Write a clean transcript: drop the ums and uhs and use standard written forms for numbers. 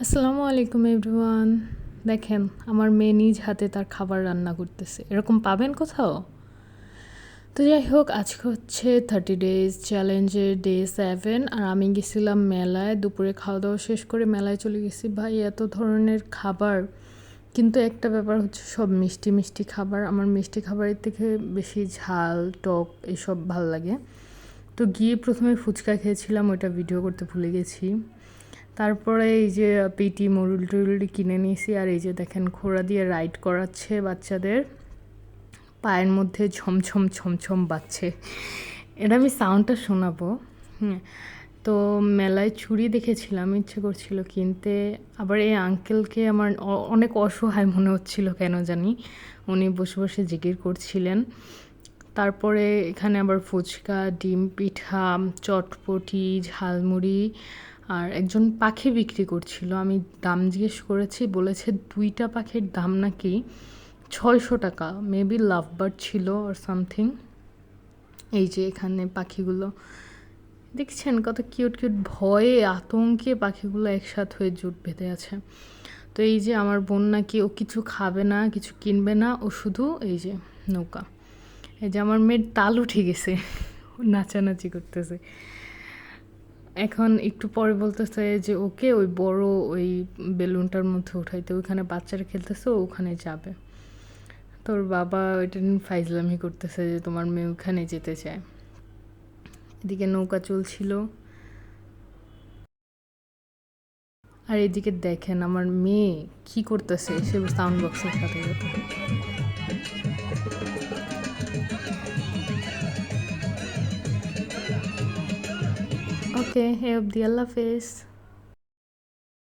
আসসালামু আলাইকুম এভরিওয়ান। দেখেন আমার মেয়ে নিজ হাতে তার খাবার রান্না করতেছে, এরকম পাবেন কোথাও? তো যাই হোক, আজকে হচ্ছে 30 ডেজ চ্যালেঞ্জের ডে 7 আর আমি গেছিলাম মেলায়। দুপুরে খাওয়া দাওয়া শেষ করে মেলায় চলে গেছি। ভাই এত ধরনের খাবার, কিন্তু একটা ব্যাপার হচ্ছে সব মিষ্টি মিষ্টি খাবার। আমার মিষ্টি খাবারের থেকে বেশি ঝাল টক এসব ভাল লাগে। তো গিয়ে প্রথমে ফুচকা খেয়েছিলাম, ওইটা ভিডিও করতে ভুলে গেছি। তারপরে এই যে পিটি মরুল টরুল কিনে নিয়েছি। আর এই যে দেখেন ঘোড়া দিয়ে রাইড করাচ্ছে বাচ্চাদের, পায়ের মধ্যে ঝমঝম ঝমঝম বাজছে। এটা আমি সাউন্ডটা শোনাবো। হুম। তো মেলায় ছুরি দেখেছিলাম, ইচ্ছে করছিল কিনতে। আবার এই আঙ্কেলকে আমার অনেক অসহায় মনে হচ্ছিল কেন জানি। উনি বসে বসে জিকির করছিলেন। তারপরে এখানে আবার ফুচকা, ডিম পিঠা, চটপটি, ঝালমুড়ি আর একজন পাখি বিক্রি করছিল। আমি দাম জিজ্ঞেস করেছি, বলেছে 2টা পাখির দাম নাকি 600 টাকা। মেবি লাভবার্ড ছিল আর সামথিং। এই যে এখানে পাখিগুলো দেখছেন কত কিউট কিউট, ভয়ে আতঙ্কে পাখিগুলো একসাথে হয়ে জোট বেঁধে আছে। তো এই যে আমার বোন নাকি ও কিছু খাবে না, কিছু কিনবে না, ও শুধু এই যে নৌকা। এই যে আমার মেয়ের তাল উঠে গেছে, নাচানাচি করতেছে। এখন একটু পরে বলতেছে যে ওকে ওই বড় ওই বেলুনটার মধ্যে উঠাইতে, ওইখানে বাচ্চারা খেলতেছে, ও ওখানে যাবে। তোর বাবা ওইটা নিয়ে ফাইজলামি করতেছে যে তোমার মেয়ে ওখানে যেতে চায়। এদিকে নৌকা চলছিল। আর এদিকে দেখেন আমার মেয়ে কি করতেছে, সে সাউন্ড বক্সের সাথে সাথে। ওকে, হে অব্দি, আল্লাহ হাফেজ।